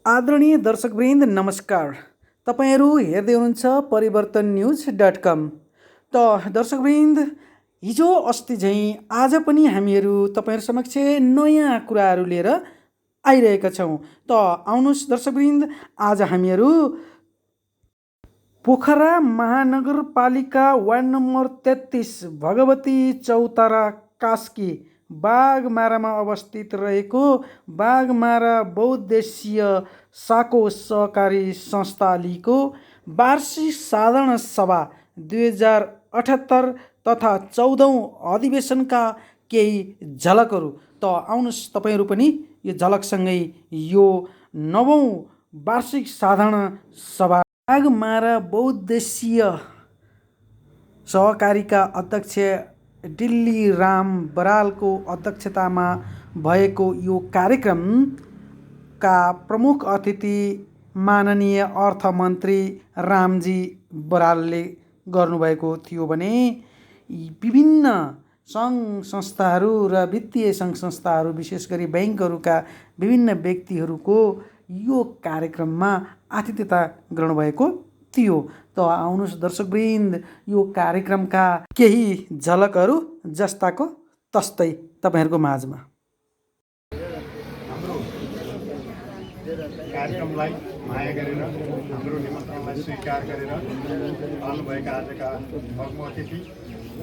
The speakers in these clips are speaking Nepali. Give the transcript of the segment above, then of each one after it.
आदरणीय दर्शकवृन्द नमस्कार। तपाईहरू हेर्दै हुनुहुन्छ परिवर्तन न्युज.com। त दर्शकवृन्द, हिजो अस्ति झैँ आज पनि हामीहरू तपाईहरू समक्ष नयाँ कुराहरू लिएर आइरहेका छौँ। त आउनुहोस् दर्शकवृन्द, आज हामीहरू पोखरा महानगरपालिका वार्ड नम्बर 33 भगवती चौतारा कास्की बाघमारामा अवस्थित रहेको बाघमारा बहुद्देश्यीय साको सहकारी संस्था लीको वार्षिक साधारण सभा 2078 तथा 14औं अधिवेशनका केही झलकहरू। त आउनुहोस् तपाईहरू पनि यो झलकसँगै यो 9औं वार्षिक साधारण सभा बाघमारा बहुद्देश्यीय सहकारीका अध्यक्ष डिल्ली राम बरालको अध्यक्षतामा भएको यो कार्यक्रमका प्रमुख अतिथि माननीय अर्थमन्त्री रामजी बरालले गर्नुभएको थियो भने विभिन्न सङ्घ संस्थाहरू र वित्तीय सङ्घ संस्थाहरू विशेष गरी ब्याङ्कहरूका विभिन्न व्यक्तिहरूको यो कार्यक्रममा आतिथ्यता गर्नुभएको थियो। त आउनुहोस् दर्शकवृन्द, यो कार्यक्रमका केही झलकहरू जस्ताको तस्तै तपाईँहरूको माझमा। हाम्रो कार्यक्रमलाई माया गरेर हाम्रो निमन्त्रणलाई स्वीकार गरेर आउनुभएका आजका भग्म अतिथि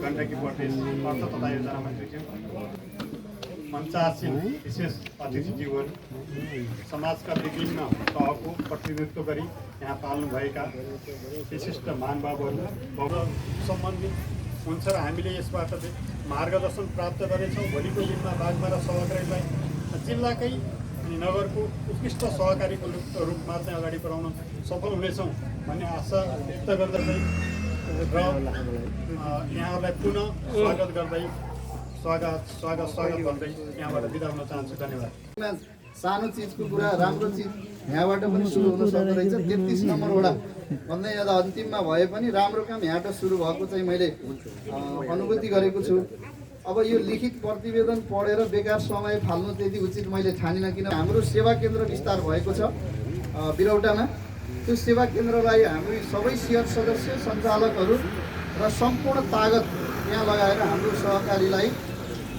गण्डकी प्रदेश अर्थ तथा योजना मन्त्रीज्यू, मञ्चासीन विशेष अतिथिज्यूहरू, समाजका विभिन्न तहको प्रतिनिधित्व गरी यहाँ पाल्नुभएका विशिष्ट महानुभावहरू सम्बन्धित हुन्छ र हामीले यसबाट मार्गदर्शन प्राप्त गरेछौँ। भोलिको दिनमा बाघमारा सहकारीलाई जिल्लाकै अनि नगरको उत्कृष्ट सहकारीको रूपमा चाहिँ अगाडि बढाउन सफल हुनेछौँ भन्ने आशा व्यक्त गर्दै र यहाँहरूलाई पुनः स्वागत गर्दै स्वागत गर्दै यहाँबाट बिदा हुन चाहन्छु। धन्यवाद। सानो चिजको कुरा राम्रो चिज यहाँबाट पनि सुरु हुन सक्दो रहेछ। 33 नम्बर वडा भन्दै जाँदा अन्तिममा भए पनि राम्रो काम यहाँबाट सुरु भएको चाहिँ मैले अनुभूति गरेको छु। अब यो लिखित प्रतिवेदन पढेर बेकार समय फाल्नु त्यति उचित मैले ठानिनँ, किन हाम्रो सेवा केन्द्र विस्तार भएको छ बिरौटामा। त्यो सेवा केन्द्रलाई हामी सबै सेयर सदस्य, सञ्चालकहरू र सम्पूर्ण तागत यहाँ लगाएर हाम्रो सहकारीलाई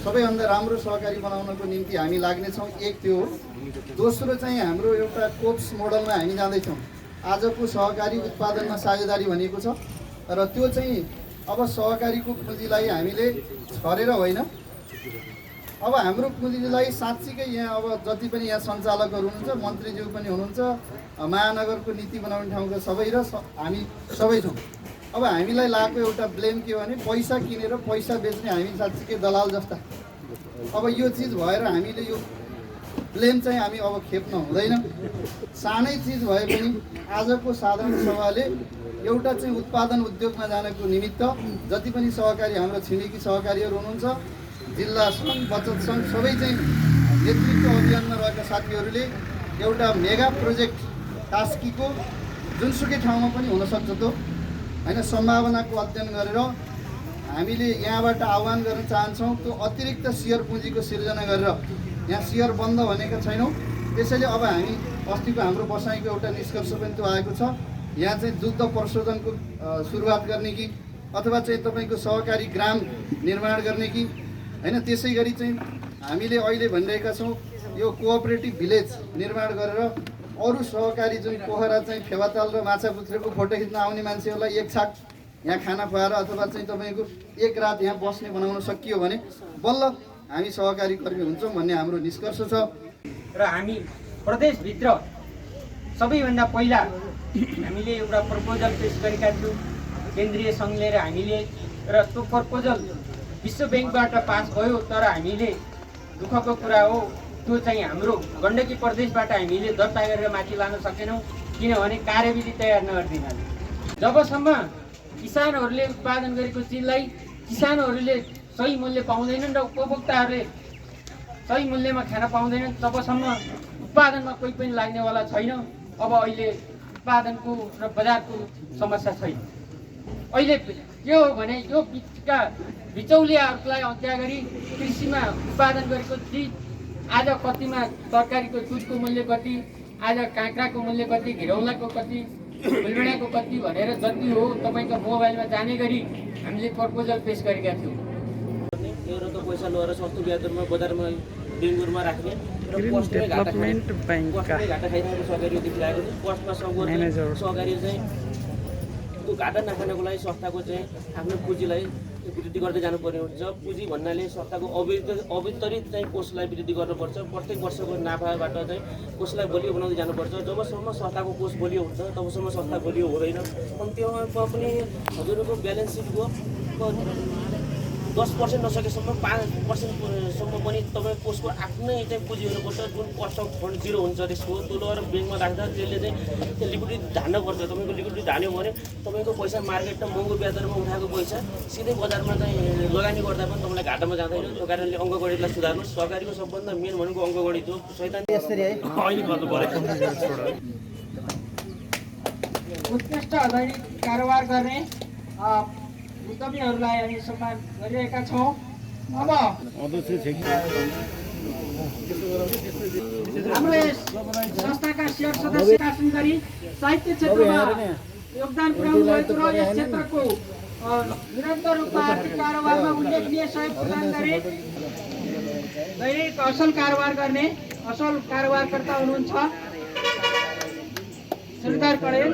सबैभन्दा राम्रो सहकारी बनाउनको निम्ति हामी लाग्नेछौँ। एक त्यो हो। दोस्रो चाहिँ हाम्रो एउटा कोप्स मोडलमा हामी जाँदैछौँ। आजको सहकारी उत्पादनमा साझेदारी भनेको छ र त्यो चाहिँ अब सहकारीको पुँजीलाई हामीले छरेर होइन, अब हाम्रो पुँजीलाई साँच्चीकै यहाँ अब जति पनि यहाँ सञ्चालकहरू हुनुहुन्छ, मन्त्रीज्यू पनि हुनुहुन्छ, महानगरको नीति बनाउने ठाउँका सबै र हामी सबै छौँ। अब हामीलाई लागेको एउटा ब्लेम के भने पैसा किनेर पैसा बेच्ने हामी साँच्चीकै दलाल जस्ता। अब यो चिज भएर हामीले यो ब्लेम चाहिँ हामी अब खेप्न हुँदैन। सानै चिज भए पनि आजको साधारण सभाले एउटा चाहिँ उत्पादन उद्योगमा जानको निमित्त जति पनि सहकारी हाम्रो छिमेकी सहकारीहरू हुनुहुन्छ, जिल्ला सङ्घ, बचत सङ्घ सबै चाहिँ नेतृत्व अभियानमा रहेका साथीहरूले एउटा मेगा प्रोजेक्ट कास्कीको जुनसुकै ठाउँमा पनि हुनसक्छ त्यो होइन, सम्भावनाको अध्ययन गरेर हामीले यहाँबाट आह्वान गर्न चाहन्छौँ। त्यो अतिरिक्त सेयर पुँजीको सिर्जना गरेर यहाँ सेयर बन्द भनेका छैनौँ। त्यसैले अब हामी अस्तिको हाम्रो बसाइको एउटा निष्कर्ष पनि त्यो आएको छ। यहाँ चाहिँ दुग्ध प्रशोधनको सुरुवात गर्ने कि अथवा चाहिँ तपाईँको सहकारी ग्राम निर्माण गर्ने कि होइन, त्यसै गरी चाहिँ हामीले अहिले भनिरहेका छौँ यो कोअपरेटिभ भिलेज निर्माण गरेर अरू सहकारी जुन पोखरा चाहिँ फेवाताल र माछापुच्छ्रेको फोटो खिच्न आउने मान्छेहरूलाई एक छाक यहाँ खाना खुवाएर अथवा चाहिँ तपाईँको एक रात यहाँ बस्ने बनाउन सकियो भने बल्ल हामी सहकारी कर्मी हुन्छौँ भन्ने हाम्रो निष्कर्ष छ। र हामी प्रदेशभित्र सबैभन्दा पहिला हामीले एउटा प्रपोजल पेस गरेका थियौँ केन्द्रीय सङ्घले र हामीले, र त्यो प्रपोजल विश्व ब्याङ्कबाट पास भयो। तर हामीले दुःखको कुरा हो त्यो चाहिँ हाम्रो गण्डकी प्रदेशबाट हामीले दर्ता गरेर माथि लान सकेनौँ, किनभने कार्यविधि तयार नगरिदिनाले। जबसम्म किसानहरूले उत्पादन गरेको चिजलाई किसानहरूले सही मूल्य पाउँदैनन् र उपभोक्ताहरूले सही मूल्यमा खान पाउँदैनन्, तबसम्म उत्पादनमा कोही पनि लाग्नेवाला छैन। अब अहिले उत्पादनको र बजारको समस्या छैन। अहिले के हो भने यो बिचका बिचौलियाहरूलाई हत्या गरी कृषिमा उत्पादन गरेको चिज आज कतिमा तरकारीको दुधको मूल्य कति, आज काँक्राको मूल्य कति, घिरौलाको कति, फुलबेडाको कति भनेर जति हो तपाईँको मोबाइलमा जाने गरी हामीले प्रपोजल पेश गरेका थियौँ। एउटा पैसा लिएर सस्तो ब्याज दरमा बजारमा बेङ्गुरमा राख्ने र पोस्टमै घाटा खाइरहेको सहकारी देखिरहेको थियो। पोस्टमा सहकारी चाहिँ त्यो घाटा नखानको लागि संस्थाको चाहिँ आफ्नो पुँजीलाई वृद्धि गर्दै जानुपर्ने हुन्छ। पुँजी भन्नाले संस्थाको अवितरित चाहिँ कोषलाई वृद्धि गर्नुपर्छ। प्रत्येक वर्षको नाफाबाट चाहिँ कोषलाई बलियो बनाउँदै जानुपर्छ। जबसम्म संस्थाको कोष बलियो हुन्छ तबसम्म संस्था बलियो हुँदैन। अनि त्यो पनि हजुरको ब्यालेन्स सिटको 10% नसकेसम्म 5%सम्म पनि तपाईँ कोषको आफ्नै चाहिँ पुँजी हुनुपर्छ। जुन कस्ट अफ फन्ड 0 हुन्छ त्यसको त्यो लगेर ब्याङ्कमा राख्दा त्यसले चाहिँ त्यो लिक्विडिटी धान्नुपर्छ। तपाईँको लिक्विडिटी धान्यो भने तपाईँको पैसा मार्केटमा महँगो ब्याज दरमा उठाएको पैसा सिधै बजारमा चाहिँ लगानी गर्दा पनि तपाईँलाई घाटामा जाँदैन। त्यो कारणले अङ्कगणितलाई सुधार्नु। सरकारीको सबभन्दा मेन भनेको अङ्कगणित हो। सैद्धान्तिक यसरी है अहिले गर्नु पर्यो। उत्कृष्ट दैनिक कारोबार गर्ने उद्यमीहरूलाई हामी सम्मान गरिरहेका छौँ। अब हाम्रो संस्थाका सेयर सदस्य शासन गरी साहित्य क्षेत्रमा योगदान पुर्याउनु भएको र यस क्षेत्रको निरन्तर रूपमा आर्थिक कारोबारमा उल्लेखनीय सहयोग प्रदान गरे दैनिक असल कारोबार गर्ने असल कारोबारकर्ता हुनुहुन्छ सरदार कडेल।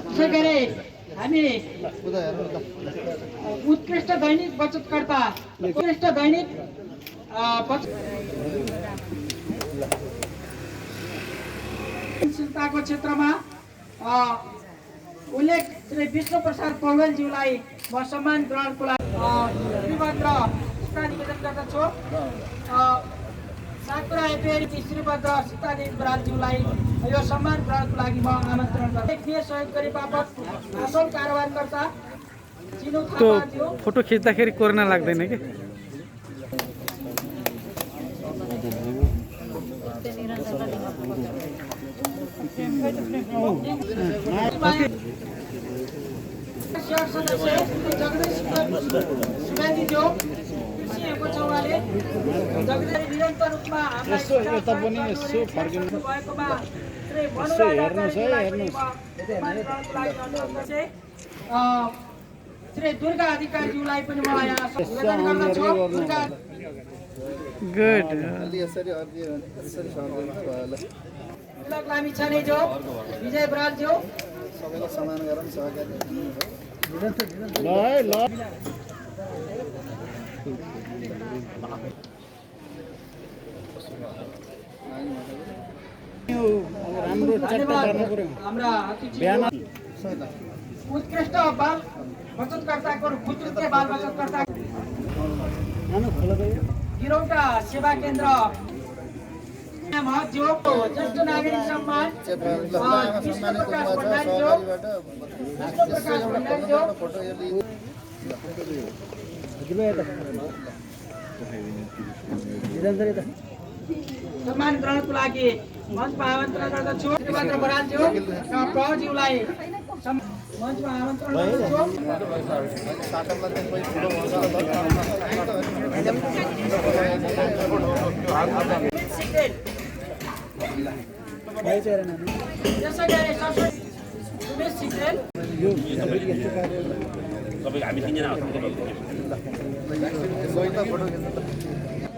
त्यसै गरी हामी उत्कृष्ट दैनिक बचतकर्ता उत्कृष्ट दैनिक बचतशीलताको क्षेत्रमा उल्लेख श्री विष्णु प्रसाद पौडेलज्यूलाई म सम्मान ग्रहणको लागि श्रीभद्र सिक्का निवेदन गर्दछु। साकुरा एपेरी श्रीभद्र सीतादेवी बरालज्यूलाई यो सम्मान ग्रहणको लागि म आमन्त्रण गर्छु। सहयोग गरे बापत असल कारोबारकर्ता चिनु थापाज्यू। फोटो खिच्दाखेरि कोरोना लाग्दैन कि? सदस्य जगदीश सुवेदीज्यू निरन्तर रूपमा भएकोमा श्री दुर्गा अधिकारीज्यूलाई पनि म यहाँ निवेदन गर्दछु। तिलक लामिछानेज्यू, विजय बरालज्यू सबैलाई समान गरौँ सहकारी हाम्रा उत्कृष्ट बाल बचतकर्ताको उत्कृष्ट बाल बचतकर्ता गिरौटा सेवा केन्द्र महज्यू ज्येष्ठ नागरिक सम्मान कृष्ण प्रकाश भण्डारीज्यू सम्मान ग्रहणको लागि मञ्चमा आमन्त्रण गर्दछु। श्रीभद्र बरालज्यू प्रज्यूलाई मञ्चमा आमन्त्रण गर्दछु। त्यसै गरी उमेश सिक्रेल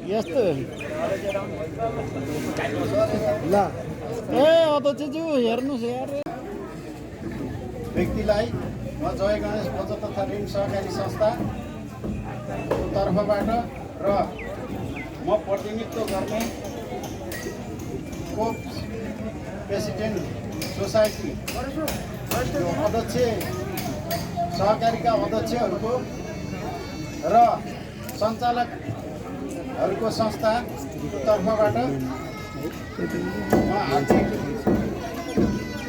यस्तो ल ए अध्यक्षज्यू हेर्नुहोस् यार व्यक्तिलाई म जय गणेश बचत तथा ऋण सहकारी संस्था तर्फबाट र म प्रतिनिधित्व गर्ने कोप प्रेसिडेन्ट सोसाइटी अध्यक्ष सहकारीका अध्यक्षहरूको र सञ्चालकहरूको संस्थाको तर्फबाट म हार्दिक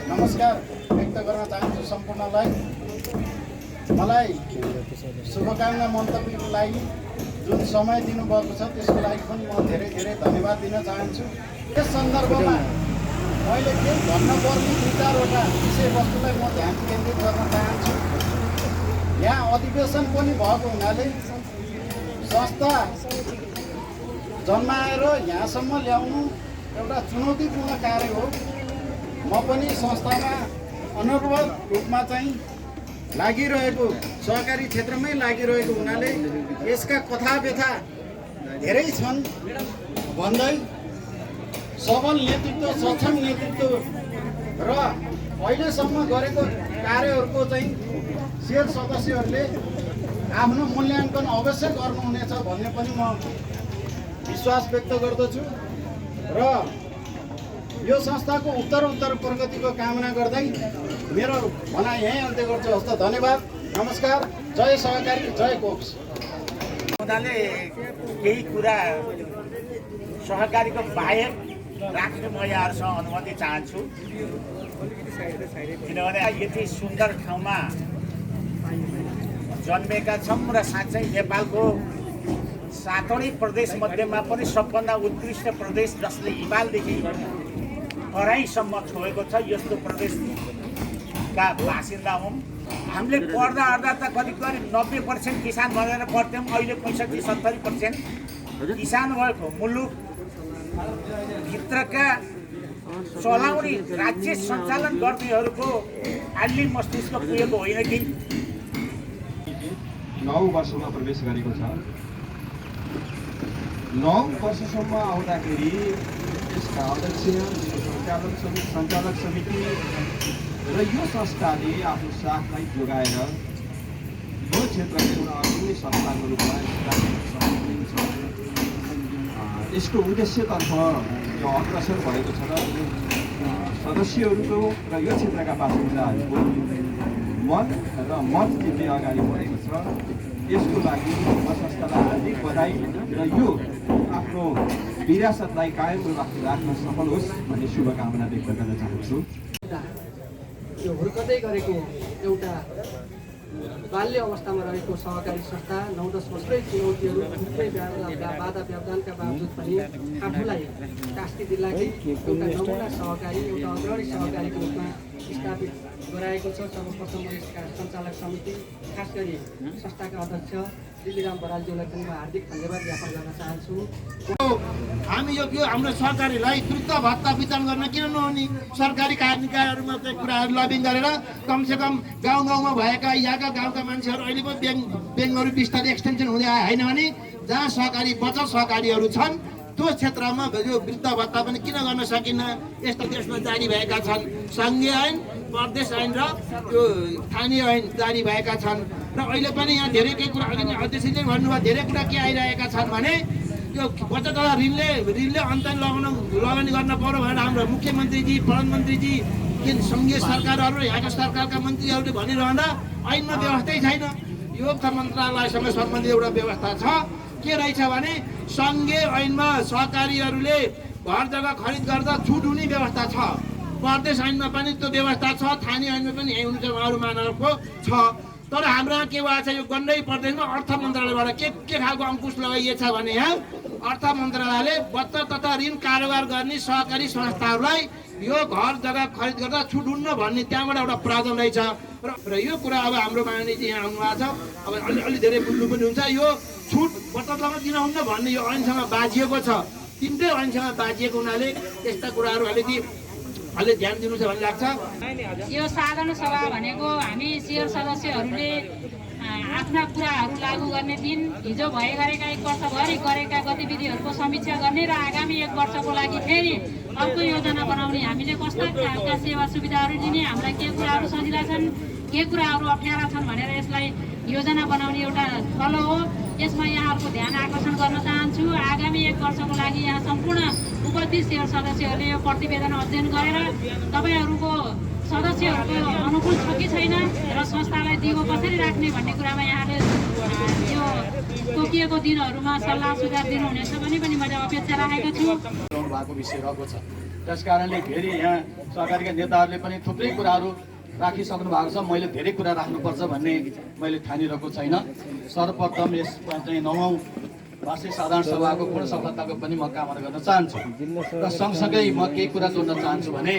नमस्कार व्यक्त गर्न चाहन्छु सम्पूर्णलाई। मलाई शुभकामना मन्तव्यको लागि जुन समय दिनुभएको छ त्यसको लागि पनि म धेरै धेरै धन्यवाद दिन चाहन्छु। यस सन्दर्भमा मैले केही भन्नुपर्ने 2-4वटा विषयवस्तुलाई म ध्यान केन्द्रित गर्न चाहन्छु। यहाँ अधिवेशन पनि भएको हुनाले संस्था जन्माएर यहाँसम्म ल्याउनु एउटा चुनौतीपूर्ण कार्य हो। म पनि संस्थामा अनवरत रूपमा चाहिँ लागिरहेको सहकारी क्षेत्रमै लागिरहेको हुनाले यसका कथा व्यथा धेरै छन् भन्दै सबल नेतृत्व, सक्षम नेतृत्व र अहिलेसम्म गरेको कार्यहरूको चाहिँ सेयर सदस्यहरूले आफ्नो मूल्याङ्कन अवश्य गर्नुहुनेछ भन्ने पनि म विश्वास व्यक्त गर्दछु र यो संस्थाको उत्तर प्रगतिको कामना गर्दै मेरो भनाइ यहीँ अन्त्य गर्छु। हस्त धन्यवाद, नमस्कार, जय सहकारी, जय कोक्स। उनीहरूले केही कुरा सहकारीको बाहेक राख्ने म यहाँहरूसँग अनुमति चाहन्छु, किनभने यति सुन्दर ठाउँमा जन्मेका छौँ र साँच्चै नेपालको 7वटै प्रदेश मध्येमा पनि सबभन्दा उत्कृष्ट प्रदेश जसले हिमालदेखि तराईसम्म छोएको छ, यस्तो प्रदेशका बासिन्दा हौँ। हामीले पढ्दा त करिब 90% किसान भनेर पढ्थ्यौँ, अहिले 65-70% किसान भएको मुलुक भित्रका चलाउने राज्य सञ्चालन गर्नेहरूको आली मस्तिष्क पुगेको होइन कि 9 वर्षमा प्रवेश गरेको छ। 9 वर्षसम्म आउँदाखेरि यसका अध्यक्ष, सञ्चालक समिति र यो संस्थाले आफ्नो साथलाई जोगाएर यो क्षेत्रको एउटा अग्रणी संस्थाको रूपमा यसको उद्देश्यतर्फ यो अग्रसर भएको छ र सदस्यहरूको र यो क्षेत्रका बासिन्दाहरूको मन र मत जित्दै अगाडि बढेको छ। यसको लागि म संस्थालाई हार्दिक बधाई र यो आफ्नो विरासतलाई कायम राख्न सफल होस् भन्ने शुभकामना व्यक्त गर्न चाहन्छु। यो हुर्कदै गरेको एउटा बाल्य अवस्थामा रहेको सहकारी संस्था 9-10 वर्षकै चुनौतीहरू, थुप्रै बाधा व्यवधानका बावजुद पनि आफूलाई कास्की जिल्लाकै एउटा नमुना सहकारी, एउटा अग्रणी सहकारीको रूपमा स्थापित गराएको छ। सर्वप्रथम म यसका सञ्चालक समिति, खास गरी संस्थाका अध्यक्ष दिल्लीराम बरालज्यूलाई पनि म हार्दिक धन्यवाद ज्ञापन गर्न चाहन्छु। हामी यो हाम्रो सहकारीलाई द्रुत भत्ता वितरण गर्न किन नहुने? सरकारी निकायहरूमा चाहिँ कुराहरू लबिङ गरेर कमसेकम गाउँ भएका यहाँका गाउँका मान्छेहरू अहिले पनि ब्याङ्कहरू बिस्तारै एक्सटेन्सन हुँदै आए होइन भने जहाँ सहकारी बचत सहकारीहरू छन् त्यो क्षेत्रमा यो वृद्ध भत्ता पनि किन गर्न सकिन्न? यस्ता देशमा जारी भएका छन्। सङ्घीय ऐन, प्रदेश ऐन र यो स्थानीय ऐन जारी भएका छन् र अहिले पनि यहाँ धेरै केही कुरा अघि अध्यक्षले भन्नुभयो, धेरै कुरा के आइरहेका छन् भने यो बचत तथा ऋणले अन्त लगानी गर्न पर्यो भनेर हाम्रो मुख्यमन्त्रीजी, प्रधानमन्त्रीजी, सङ्घीय सरकारहरू, यहाँका सरकारका मन्त्रीहरूले भनिरहँदा ऐनमा व्यवस्थै छैन। यो मन्त्रालयसँग सम्बन्धित एउटा व्यवस्था छ। के रहेछ भने सङ्घीय ऐनमा सहकारीहरूले घर जग्गा खरिद गर्दा छुट हुने व्यवस्था छ। प्रदेश ऐनमा पनि त्यो व्यवस्था छ, स्थानीय ऐनमा पनि यही हुन्छ अरू मानवको छ। तर हाम्रो के भएको छ, यो गण्डकी प्रदेशमा अर्थ मन्त्रालयबाट के खालको अङ्कुश लगाइएछ भने यहाँ अर्थ मन्त्रालयले बचत तथा ऋण कारोबार गर्ने सहकारी संस्थाहरूलाई यो घर जग्गा खरिद गर्दा छुट हुन्न भन्ने त्यहाँबाट एउटा प्रावधान रहेछ र यो कुरा अब हाम्रो माननीयजी यहाँ आउनुभएको छ। अब अलि धेरै बुझ्नु पनि हुन्छ। यो छुट बचतलाई दिन हुन्न भन्ने यो ऐनसँग बाजिएको छ। तिनटै ऐनसँग बाजिएको हुनाले यस्ता कुराहरू अलि ध्यान दिनु छ भन्ने लाग्छ। यो साधारण सभा भनेको हामी सेयर सदस्यहरूले आफ्ना कुराहरू लागू गर्ने दिन, हिजो गरेका 1 वर्षभरि गरेका गतिविधिहरूको समीक्षा गर्ने र आगामी 1 वर्षको लागि फेरि अर्को योजना बनाउने, हामीले कस्ता खालका सेवा सुविधाहरू दिने, हामीलाई के कुराहरू सजिला छन्, के कुराहरू अप्ठ्यारा छन् भनेर यसलाई योजना बनाउने एउटा तल हो। यसमा यहाँहरूको ध्यान आकर्षण गर्न चाहन्छु। आगामी 1 वर्षको लागि यहाँ सम्पूर्ण उपस्थित सेयर सदस्यहरूले यो प्रतिवेदन अध्ययन गरेर तपाईँहरूको सदस्यहरूको अनुकूल छ कि छैन र संस्थालाई दिगो कसरी राख्ने भन्ने कुरामा यहाँले यो तोकिएको दिनहरूमा सल्लाह सुझाव दिनुहुनेछ भने पनि मैले अपेक्षा राखेको छु। भएको विषय रहेको छ। त्यस कारणले फेरि यहाँ सरकारका नेताहरूले पनि थुप्रै कुराहरू राखिसक्नु भएको छ। मैले धेरै कुरा राख्नुपर्छ भन्ने मैले ठानिरहेको छैन। सर्वप्रथम यसमा चाहिँ 9औं वार्षिक साधारण सभाको पूर्ण सफलताको पनि म कामना गर्न चाहन्छु र सँगसँगै म केही कुरा जोड्न चाहन्छु भने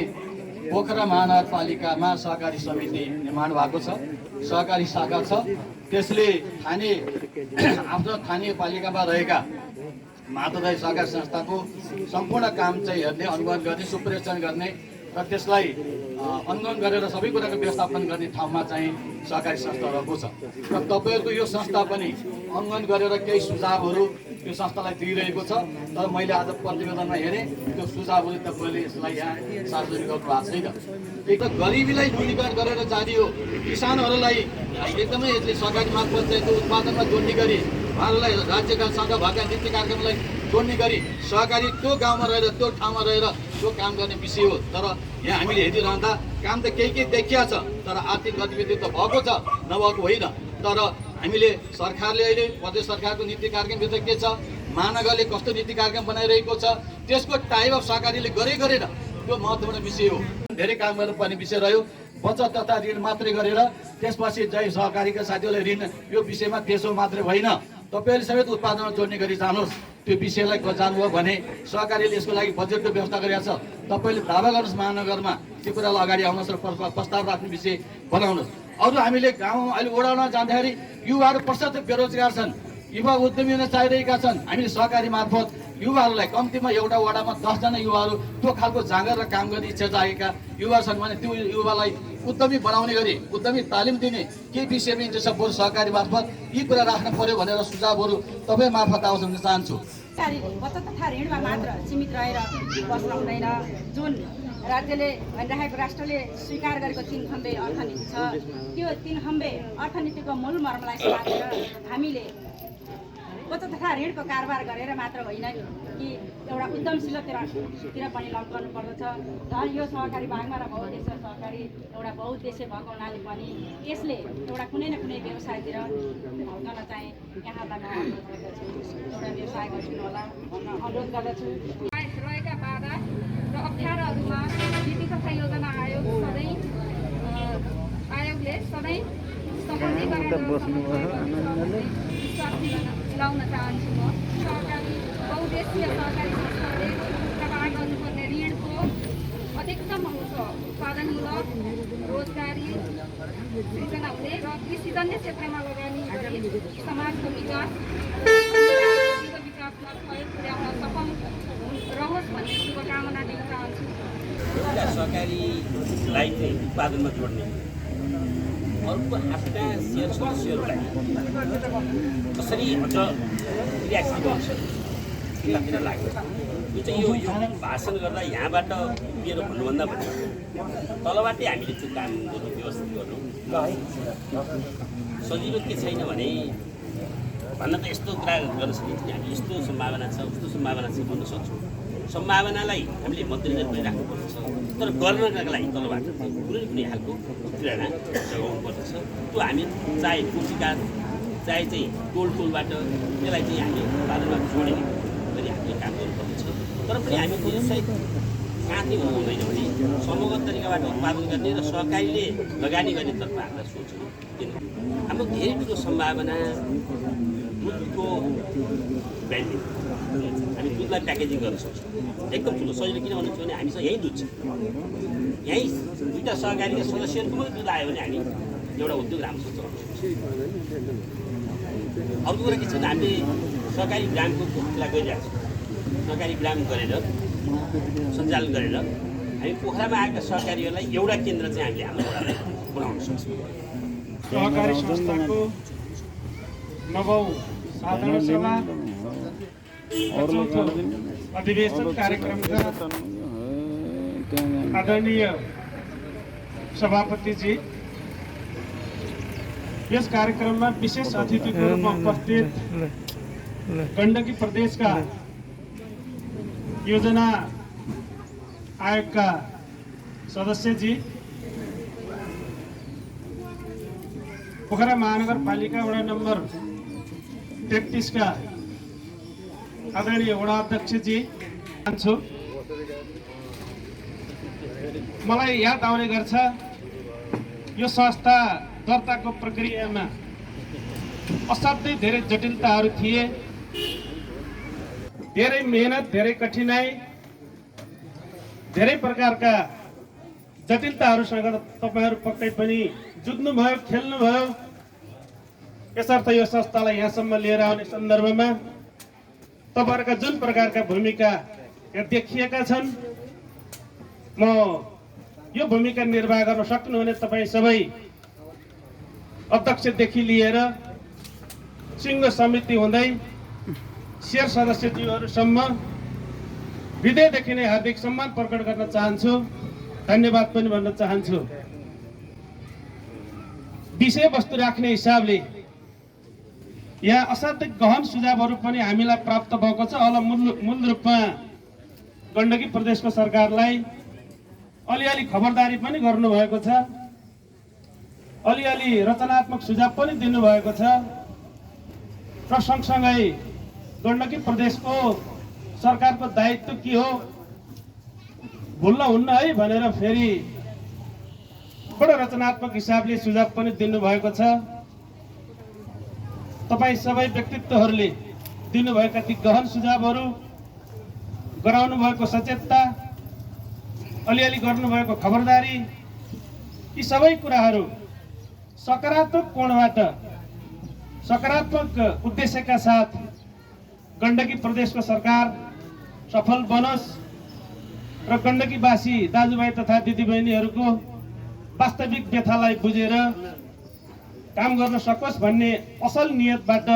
पोखरा महानगरपालिकामा सहकारी समिति निर्माण भएको छ, सहकारी शाखा छ। त्यसले आफ्नो स्थानीय पालिकामा रहेका माधवराई सहकारी संस्थाको सम्पूर्ण काम चाहिँ हेर्ने, अनुगमन गर्ने, सुपरिवेक्षण गर्ने र त्यसलाई अनुगमन गरेर सबै कुराको व्यवस्थापन गर्ने ठाउँमा चाहिँ सहकारी संस्था रहेको छ। र तपाईँहरूको यो संस्था पनि अनुगमन गरेर केही सुझावहरू यो संस्थालाई दिइरहेको छ। तर मैले आज प्रतिवेदनमा हेरेँ त्यो सुझावहरू तपाईँले यसलाई यहाँ सार्वजनिक गर्नु भएको छैन। एक त गरिबीलाई न्यूनीकरण गरेर जाने हो, किसानहरूलाई एकदमै यसले सहकारी मार्फत चाहिँ त्यो उत्पादनमा जोड्ने गरी उहाँहरूलाई राज्यका सँग भएका नीति कार्यक्रमलाई जोड्ने गरी सहकारी त्यो गाउँमा रहेर त्यो ठाउँमा रहेर त्यो काम गर्ने विषय हो। तर यहाँ हामीले हेरिरहँदा काम त केही देखिया छ, तर आर्थिक गतिविधि त भएको छ, नभएको होइन। तर हामीले सरकारले अहिले प्रदेश सरकारको नीति कार्यक्रमभित्र के छ, महानगरले कस्तो नीति कार्यक्रम बनाइरहेको छ, त्यसको टाइप अफ सहकारीले गरेर त्यो महत्त्वपूर्ण विषय हो। धेरै काम गर्नुपर्ने विषय रह्यो। बचत तथा ऋण मात्रै गरेर त्यसपछि जय सहकारीका साथीहरूलाई ऋण यो विषयमा त्यसो मात्रै होइन, तपाईँहरूले समेत उत्पादनमा जोड्ने गरी जानुहोस्। त्यो विषयलाई जानुभयो भने सहकारीले यसको लागि बजेटको व्यवस्था गरिरहेको छ। तपाईँले दावा गर्नुहोस् महानगरमा त्यो कुरालाई अगाडि आउनुहोस् र प्रस्ताव राख्ने विषय बनाउनुहोस्। अरू हामीले गाउँ अहिले ओडामा जाँदाखेरि युवाहरू प्रतिशत बेरोजगार छन्, युवा उद्यमी हुन चाहिरहेका छन्। हामीले सहकारी मार्फत युवाहरूलाई कम्तीमा एउटा वडामा 10 जना युवाहरू त्यो खालको जाँगर र काम गर्ने इच्छा जागेका युवा छन् भने त्यो युवालाई उद्यमी बनाउने गरी उद्यमी तालिम दिने के विषयमा इन्ट्रेस्ट छ, बरु सहकारी मार्फत यी कुरा राख्न पर्यो भनेर सुझावहरू तपाईँ मार्फत आउँछ भन्न चाहन्छु। बचत तथा ऋणमा मात्र सीमित रहेर बस्न हुँदैन। जुन राज्यले भनिरहेको राष्ट्रले स्वीकार गरेको 3 खम्बे अर्थनीति छ, त्यो 3 खम्बे अर्थनीतिको मूल मर्मलाई समातेर हामीले बचत तथा ऋणको कारोबार गरेर मात्र होइन कि एउटा उद्यमशीलतातिर पनि लम्कनु पर्दछ। झन् यो सहकारी भागमा र बहुद्देश्य सहकारी एउटा बहुद्देश्य भएको हुनाले पनि यसले एउटा कुनै न कुनै व्यवसायतिर ढल्कन चाहिँ यहाँलाई म अनुरोध गर्दछु, एउटा व्यवसाय गरिदिनु होला भन्न अनुरोध गर्दछु। रहेका बाधा र अप्ठ्याराहरूमा नीति तथा योजना आयोगले सधैँ दिलाउन चाहन्छु। म सहकारी बहुद्देश्य सहकारी संस्थाले प्रदान गर्नुपर्ने ऋणको अधिकतम अंश उत्पादनमूलक रोजगारी सृजना हुने र कृषिजन्य क्षेत्रमा लगानी गरी समाजको विकासमा सहयोग पुर्याउन सफल रहोस् भन्ने शुभकामना दिन चाहन्छु। सहकारीलाई चाहिँ उत्पादनमा जोड्ने अर्को आफ्ना सेयर सदस्यहरूलाई कसरी अझ रियाक्सन गर्छ त्यतातिर लाग्छ। यो चाहिँ यो भाषण गर्दा यहाँबाट उभिएर भन्नुभन्दा पनि तलबाटै हामीले त्यो काम गर्नु व्यवस्थित गर्नु सजिलो के छैन भने भन्न त यस्तो कुरा गर्न सकिन्छ कि हामी यस्तो सम्भावना छ उस्तो सम्भावना छ भन्न सक्छौँ। सम्भावनालाई हामीले मध्यनजर गरिराख्नुपर्छ, तर गर्नका लागि तलबाट कुनै कुनै खालको प्रेरणा जगाउनु पर्दछ। त्यो हामी चाहे टोलका चाहे चाहिँ टोलबाट त्यसलाई चाहिँ हामी उत्पादनमा जोड्ने गरी हामीले काम गर्नुपर्दछ। तर पनि हामी त्यो चाहिँ काँति हुनु हुँदैन भने समग्र तरिकाबाट उत्पादन गर्ने र सहकारीले लगानी गर्नेतर्फ हामीलाई सोच्नु किन हाम्रो धेरै ठुलो सम्भावना दुधको ब्रान्डिङ। हामी दुधलाई प्याकेजिङ गर्न सक्छौँ एकदम ठुलो सजिलो। किन भन्नुहुन्छ भने हामीसँग यहीँ दुध छ, यहीँ 2टा सहकारीका सदस्यहरूको मात्रै दुध आयो भने हामी एउटा उद्योग राम्रोसँग चलाउँछौँ। अर्को कुरा के छ भने हामीले सहकारी ब्रान्डको कुरा गरिरहेको छौँ। सहकारी ब्रान्ड गरेर सञ्चालन गरेर हामी पोखरामा आएका सहकारीहरूलाई एउटा केन्द्र चाहिँ हामीले हाम्रो वडालाई बनाउन सक्छौँ। सहकारी संस्थाको 9औं साधारण सभा अधिवेशन कार्यक्रमका आदरणीय सभापतिजी, यस कार्यक्रममा विशेष अतिथिको रूपमा उपस्थित गण्डकी प्रदेशका योजना आयोगका सदस्यजी, पोखरा महानगरपालिका वडा नम्बर 33 का आदरणीय वडा अध्यक्षजी, मलाई याद आउने गर्छ यो संस्था दर्ताको प्रक्रियामा असाध्यै धेरै जटिलताहरू थिए। धेरै मेहनत, धेरै कठिनाई, धेरै प्रकारका जटिलताहरूसँग तपाईहरु पक्कै पनि जुझ्नुभयो, खेल्नुभयो। यसर्थ यो संस्थालाई यहाँसम्म लिएर आउने सन्दर्भमा तपाईँहरूका जुन प्रकारका भूमिका यहाँ देखिएका छन्, म यो भूमिका निर्वाह गर्न सक्नुहुने तपाईँ सबै अध्यक्षदेखि लिएर सिंह समिति हुँदै शेयर सदस्यज्यूहरूसम्म हृदयदेखि नै हार्दिक सम्मान प्रकट गर्न चाहन्छु, धन्यवाद पनि भन्न चाहन्छु। विषयवस्तु राख्ने हिसाबले यहाँ असाध्यै गहन सुझावहरू पनि हामीलाई प्राप्त भएको छ। अल मूल रूपमा गण्डकी प्रदेशको सरकारलाई अलिअलि खबरदारी पनि गर्नुभएको छ, अलिअलि रचनात्मक सुझाव पनि दिनुभएको छ र सँगसँगै गण्डकी प्रदेशको सरकारको दायित्व के हो, भुल्न हुन्न है भनेर फेरि बडो रचनात्मक हिसाबले सुझाव पनि दिनुभएको छ। तपाईँ सबै व्यक्तित्वहरूले दिनुभएका ती गहन सुझावहरू, गराउनु भएको सचेतता, अलिअलि गर्नुभएको खबरदारी, यी सबै कुराहरू सकारात्मक कोणबाट सकारात्मक उद्देश्यका साथ गण्डकी प्रदेशको सरकार सफल बनोस् र गण्डकीवासी दाजुभाइ तथा दिदीबहिनीहरूको वास्तविक व्यथालाई बुझेर काम गर्न सकोस् भन्ने असल नियतबाट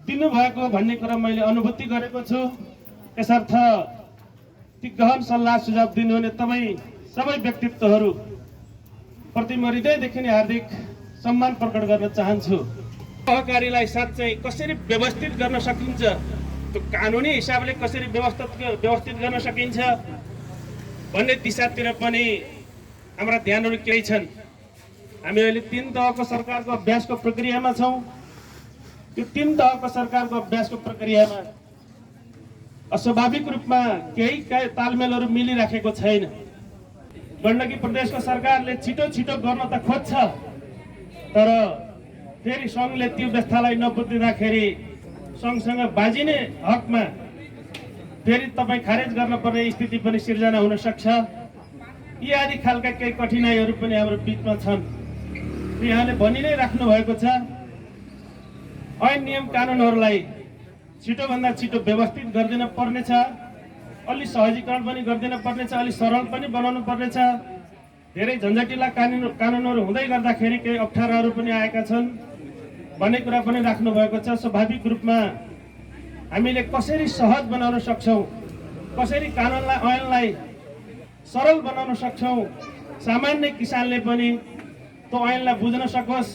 दिनुभएको भन्ने कुरा मैले अनुभूति गरेको छु। यसर्थ ती गहन सल्लाह सुझाव दिनुहुने तपाईँ सबै व्यक्तित्वहरू प्रति म हृदयदेखि नै हार्दिक सम्मान प्रकट गर्न चाहन्छु। सहकारीलाई साँच्चै कसरी व्यवस्थित गर्न सकिन्छ, त्यो कानुनी हिसाबले कसरी व्यवस्थित गर्न सकिन्छ भन्ने दिशातिर पनि हाम्रा ध्यानहरू केही छन्। हामी अहिले 3 तहको सरकारको अभ्यासको प्रक्रियामा छौँ। यो 3 तहको सरकारको अभ्यासको प्रक्रियामा अस्वाभाविक रूपमा केही तालमेलहरू मिलिराखेको छैन। गण्डकी प्रदेशको सरकारले छिटो छिटो गर्न त खोज्छ, तर फेरि सङ्घले त्यो व्यवस्थालाई नबुझिदिँदाखेरि सँगसँग बाजिने हकमा फेरि तपाईँ खारेज गर्न पर्ने स्थिति पनि सिर्जना हुन सक्छ। यी आदि खालका केही कठिनाइहरू पनि हाम्रो बिचमा छन्। यहाँले भनि नै राख्नु भएको छ, ऐन नियम कानुनहरूलाई छिटोभन्दा छिटो व्यवस्थित गरिदिन पर्नेछ, अलि सहजीकरण पनि गरिदिन पर्नेछ, अलि सरल पनि बनाउनु पर्नेछ। धेरै झन्झटिला कानुनहरू हुँदै गर्दाखेरि केही अप्ठ्याराहरू पनि आएका छन् भन्ने कुरा पनि राख्नु भएको छ। स्वाभाविक रूपमा हामीले कसरी सहज बनाउन सक्छौँ, कसरी कानुनलाई ऐनलाई सरल बनाउन सक्छौँ, सामान्य किसानले पनि त्यो ऐनलाई बुझ्न सकोस्,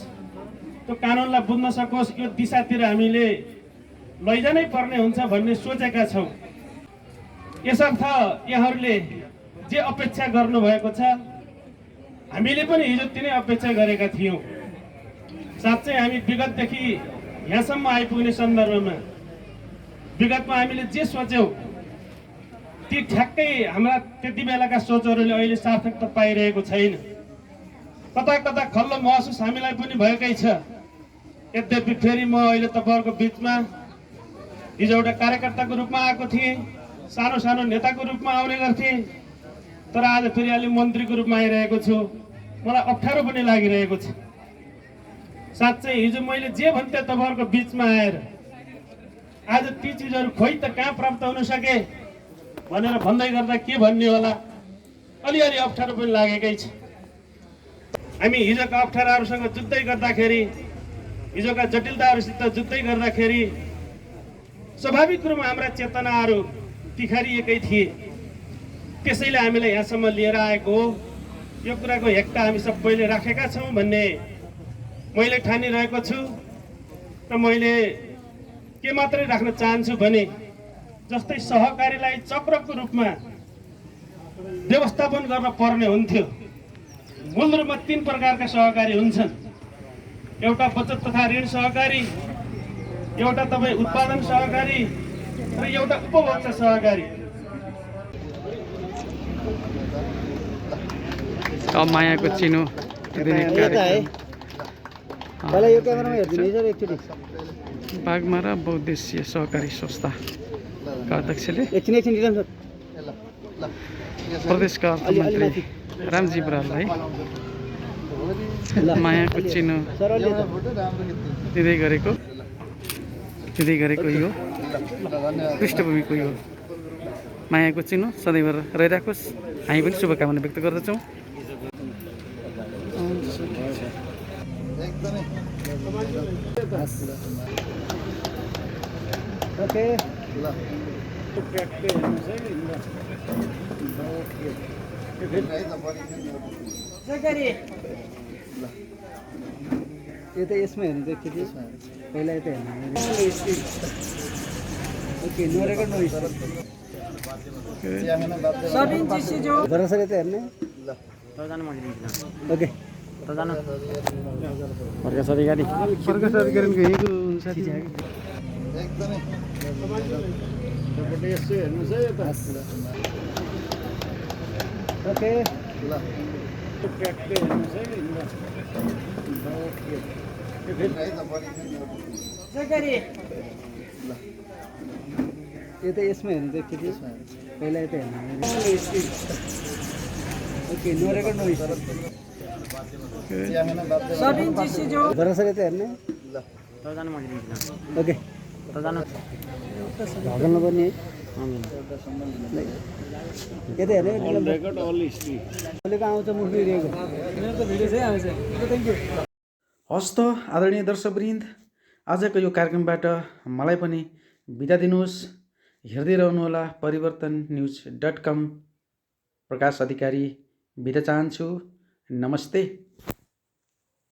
त्यो कानुनलाई बुझ्न सकोस्, यो दिशातिर हामीले लैजानै पर्ने हुन्छ भन्ने सोचेका छौँ। यसर्थ यहाँहरूले जे अपेक्षा गर्नुभएको छ हामीले पनि हिजो तिनै अपेक्षा गरेका थियौँ। साँच्चै हामी विगतदेखि यहाँसम्म आइपुग्ने सन्दर्भमा विगतमा हामीले जे सोच्यौँ ती ठ्याक्कै हाम्रा त्यति बेलाका सोचहरूले अहिले सार्थकता पाइरहेको छैन। कता कता खल्लो महसुस हामीलाई पनि भएकै छ। यद्यपि फेरि म अहिले तपाईँहरूको बिचमा हिजो एउटा कार्यकर्ताको रूपमा आएको थिएँ, सानो सानो नेताको रूपमा आउने गर्थेँ, तर आज फेरि अलि मन्त्रीको रूपमा आइरहेको छु। मलाई अप्ठ्यारो पनि लागिरहेको छ। साँच्चै हिजो मैले जे भन्थेँ तपाईँहरूको बिचमा आएर आज ती चिजहरू खोइ त कहाँ प्राप्त हुन सके भनेर भन्दै गर्दा के भन्ने होला, अलिअलि अप्ठ्यारो पनि लागेकै छ। हामी हिजोका अप्ठ्याराहरूसँग जुझ्दै गर्दाखेरि, हिजोका जटिलताहरूसित जुझ्दै गर्दाखेरि स्वाभाविक रूपमा हाम्रा चेतनाहरू तिखारिएकै थिए। त्यसैले हामीलाई यहाँसम्म लिएर आएको हो। यो कुराको हेक्टा हामी सबैले राखेका छौँ भन्ने मैले ठानिरहेको छु। र मैले के मात्रै राख्न चाहन्छु भने जस्तै सहकारीलाई चक्रको रूपमा व्यवस्थापन गर्न पर्ने हुन्थ्यो। मूल रूपमा 3 प्रकारका सहकारी हुन्छन्। एउटा बचत तथा ऋण सहकारी, एउटा तपाईँ उत्पादन सहकारी र एउटा उपभोक्ता सहकारी। मायाको चिनो बागमारा बहुद्देश्य सहकारी संस्थाका अध्यक्षले प्रदेशका अर्थमन्त्री रामजी बराललाई मायाको चिनो दिँदै गरेको यो पृष्ठभूमिको यो मायाको चिनो सधैँभर रहिराखोस्। हामी पनि शुभकामना व्यक्त गर्दछौँ। एकदमै ओके ल यो त यसमा हेर्नु चाहिँ के पहिला यता हेर्नु okay no record no sir यता हेर्ने ओके प्रकाश अधिकारीको यहीँको साथी छ कि एकदमै ओके ल यो त यसमा हेर्नु चाहिँ के पहिला यता हेर्नु okay no record no sir यता हेर्ने ओके ढल्नु पर्ने है यता हेर्ने अहिलेको आउँछ मुखिएको भिडियो चाहिँ आउँछ थ्याङ्क यू। हस् त आदरणीय दर्शकवृन्द, आजको यो कार्यक्रमबाट मलाई पनि बिदा दिनुहोस्। हेर्दै रहनुहोला परिवर्तन न्युज .com। प्रकाश अधिकारी बिदा चाहन्छु। नमस्ते।